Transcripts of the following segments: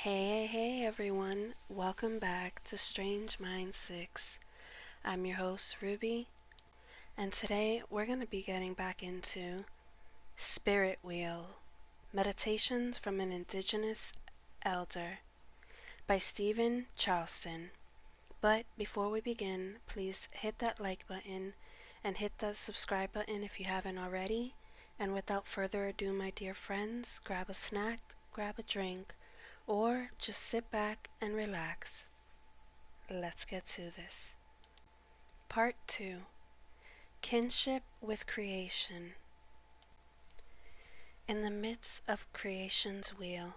Hey everyone, welcome back to Strange Mind 6. I'm your host Ruby, and today we're going to be getting back into Spirit Wheel, Meditations from an Indigenous Elder by Stephen Charleston. But before we begin, please hit that like button and hit that subscribe button if you haven't already. And without further ado, my dear friends, grab a snack, grab a drink, or just sit back and relax. Let's get to this. Part 2. Kinship with Creation. In the midst of creation's wheel,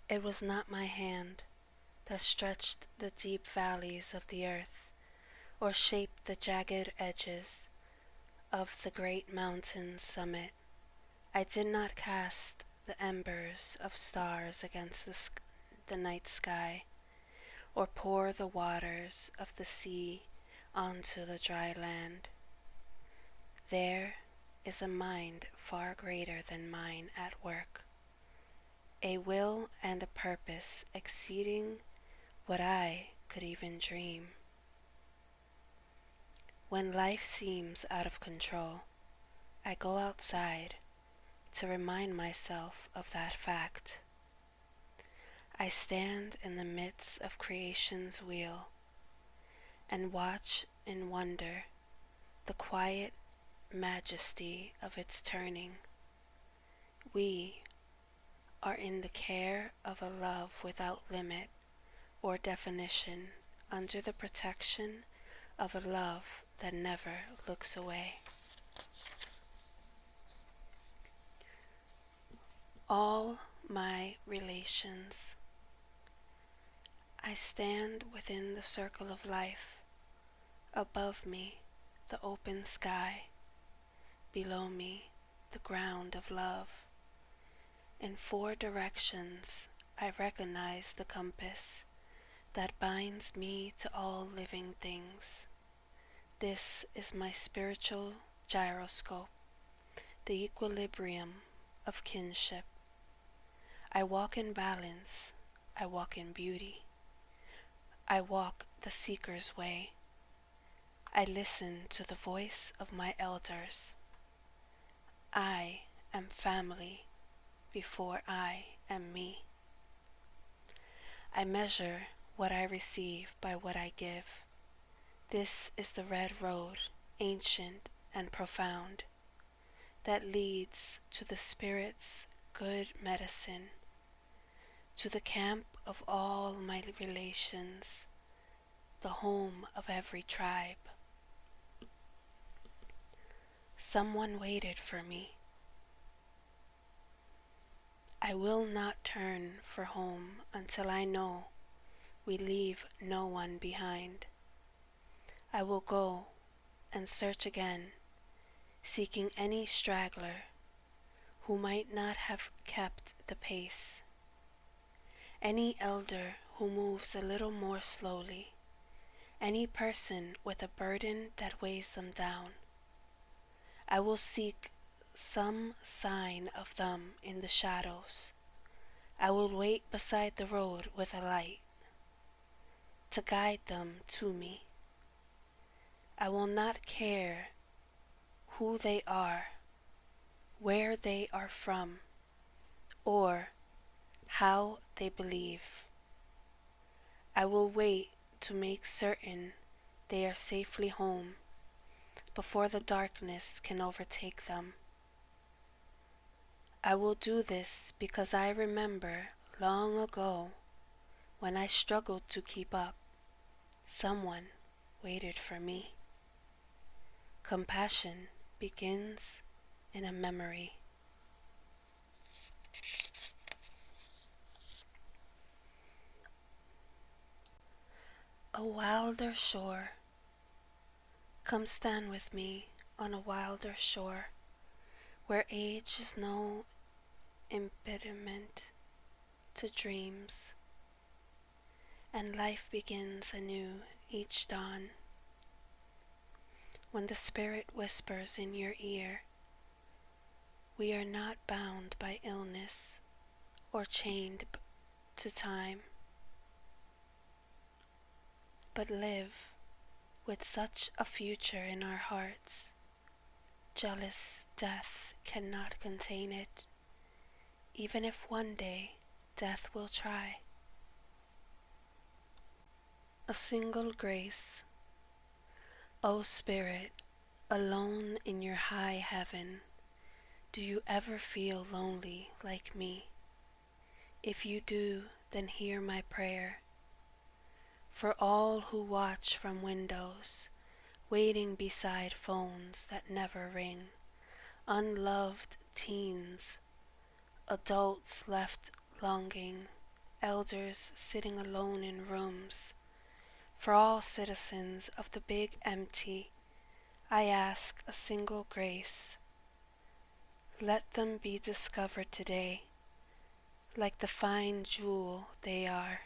it was not my hand that stretched the deep valleys of the earth, or shaped the jagged edges of the great mountain's summit. I did not cast the embers of stars against the night sky, or pour the waters of the sea onto the dry land. There is a mind far greater than mine at work, a will and a purpose exceeding what I could even dream. When life seems out of control, I go outside to remind myself of that fact. I stand in the midst of creation's wheel and watch in wonder the quiet majesty of its turning. We are in the care of a love without limit or definition, under the protection of a love that never looks away. All my relations. I stand within the circle of life. Above me, the open sky. Below me, the ground of love. In 4 directions, I recognize the compass that binds me to all living things. This is my spiritual gyroscope, the equilibrium of kinship. I walk in balance, I walk in beauty. I walk the seeker's way. I listen to the voice of my elders. I am family before I am me. I measure what I receive by what I give. This is the red road, ancient and profound, that leads to the Spirit's good medicine, to the camp of all my relations, the home of every tribe. Someone waited for me. I will not turn for home until I know we leave no one behind. I will go and search again, seeking any straggler who might not have kept the pace, any elder who moves a little more slowly, any person with a burden that weighs them down. I will seek some sign of them in the shadows. I will wait beside the road with a light to guide them to me. I will not care who they are, where they are from, or how they believe. I will wait to make certain they are safely home before the darkness can overtake them. I will do this because I remember long ago when I struggled to keep up, someone waited for me. Compassion begins in a memory. A wilder shore. Come stand with me on a wilder shore, where age is no impediment to dreams, and life begins anew each dawn. When the Spirit whispers in your ear, we are not bound by illness or chained to time, but live with such a future in our hearts. Jealous death cannot contain it, even if one day death will try. A single grace, O Spirit, alone in your high heaven, do you ever feel lonely like me? If you do, then hear my prayer. For all who watch from windows, waiting beside phones that never ring, unloved teens, adults left longing, elders sitting alone in rooms. For all citizens of the big empty, I ask a single grace. Let them be discovered today, like the fine jewel they are,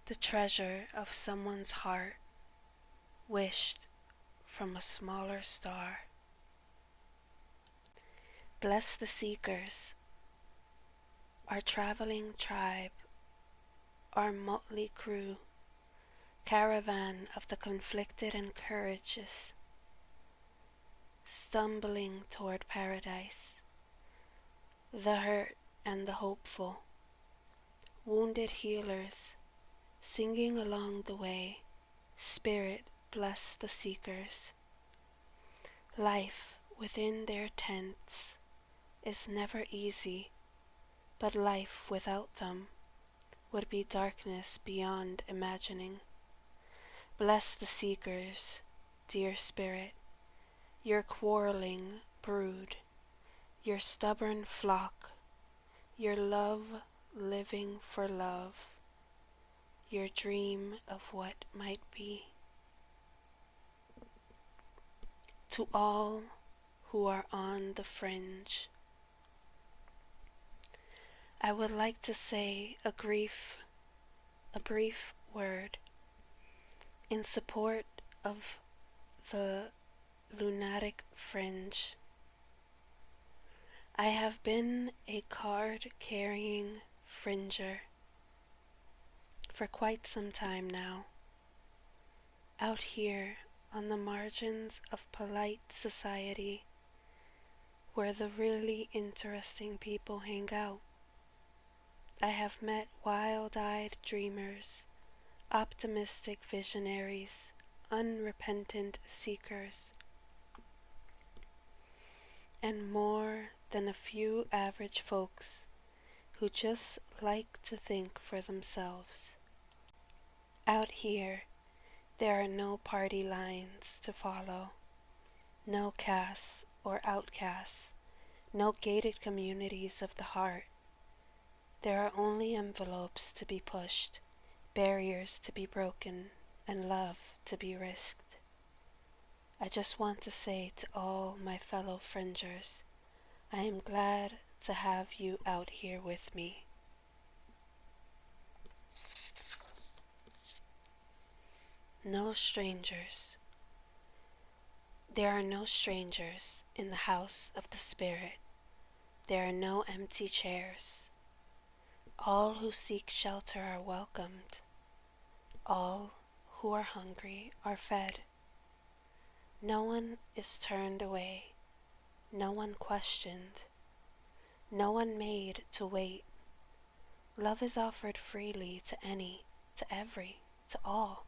the treasure of someone's heart, wished from a smaller star. Bless the seekers, our traveling tribe, our motley crew, caravan of the conflicted and courageous, stumbling toward paradise, the hurt and the hopeful, wounded healers, singing along the way. Spirit, bless the seekers. Life within their tents is never easy, but life without them would be darkness beyond imagining. Bless the seekers, dear Spirit, your quarreling brood, your stubborn flock, your love living for love, your dream of what might be. To all who are on the fringe, I would like to say a brief word in support of the lunatic fringe. I have been a card-carrying fringer for quite some time now, out here on the margins of polite society, where the really interesting people hang out. I have met wild-eyed dreamers, optimistic visionaries, unrepentant seekers, and more than a few average folks who just like to think for themselves. Out here, there are no party lines to follow, no castes or outcasts, no gated communities of the heart. There are only envelopes to be pushed, barriers to be broken, and love to be risked. I just want to say to all my fellow fringers, I am glad to have you out here with me. No strangers. There are no strangers in the house of the Spirit. There are no empty chairs. All who seek shelter are welcomed. All who are hungry are fed. No one is turned away. No one questioned. No one made to wait. Love is offered freely to any, to every, to all.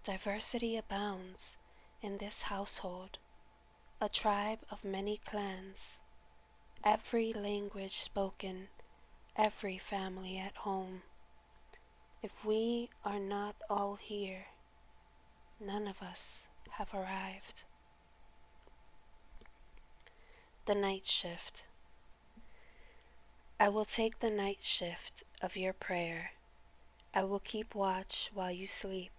Diversity abounds in this household, a tribe of many clans, every language spoken, every family at home. If we are not all here, none of us have arrived. The night shift. I will take the night shift of your prayer. I will keep watch while you sleep.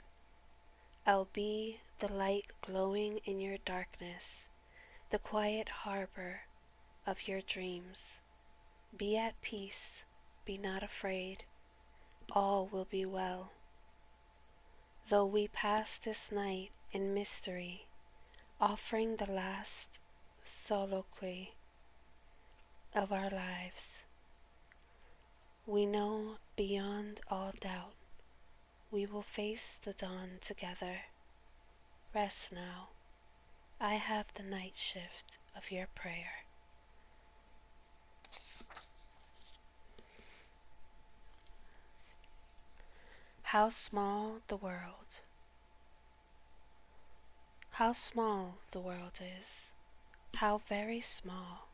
I'll be the light glowing in your darkness, the quiet harbor of your dreams. Be at peace, be not afraid, all will be well. Though we pass this night in mystery, offering the last soliloquy of our lives, We know beyond all doubt we will face the dawn together. Rest now. I have the night shift of your prayer. How small the world. How small the world is. How very small.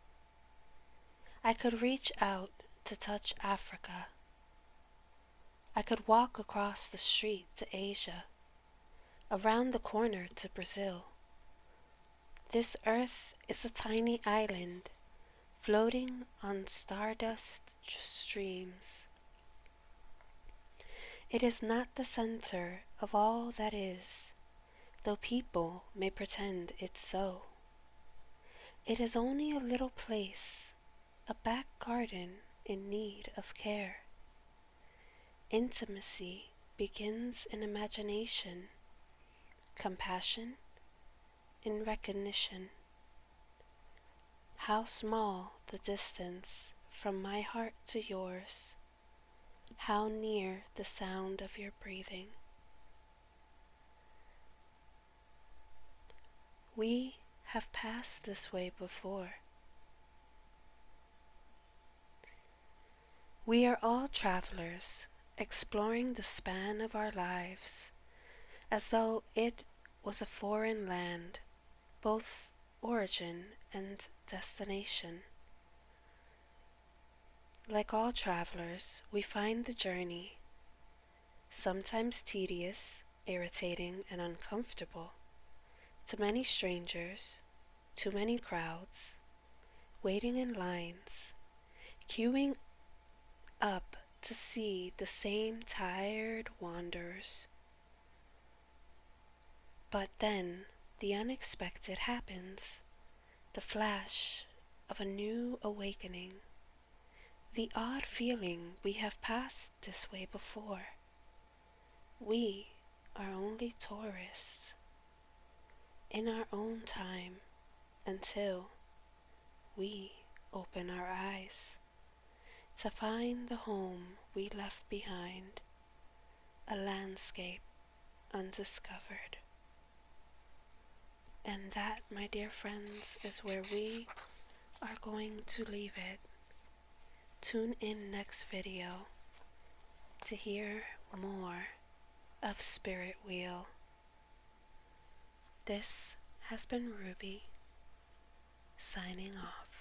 I could reach out to touch Africa. I could walk across the street to Asia, around the corner to Brazil. This earth is a tiny island floating on stardust streams. It is not the center of all that is, though people may pretend it's so. It is only a little place, a back garden in need of care. Intimacy begins in imagination, compassion in recognition. How small the distance from my heart to yours, how near the sound of your breathing. We have passed this way before. We are all travelers, exploring the span of our lives, as though it was a foreign land, both origin and destination. Like all travelers, we find the journey sometimes tedious, irritating, and uncomfortable. To many strangers, too many crowds, waiting in lines, queuing up to see the same tired wanderers. But then the unexpected happens, the flash of a new awakening, the odd feeling we have passed this way before. We are only tourists in our own time until we open our eyes to find the home we left behind, a landscape undiscovered. And that, my dear friends, is where we are going to leave it. Tune in next video to hear more of Spirit Wheel. This has been Ruby, signing off.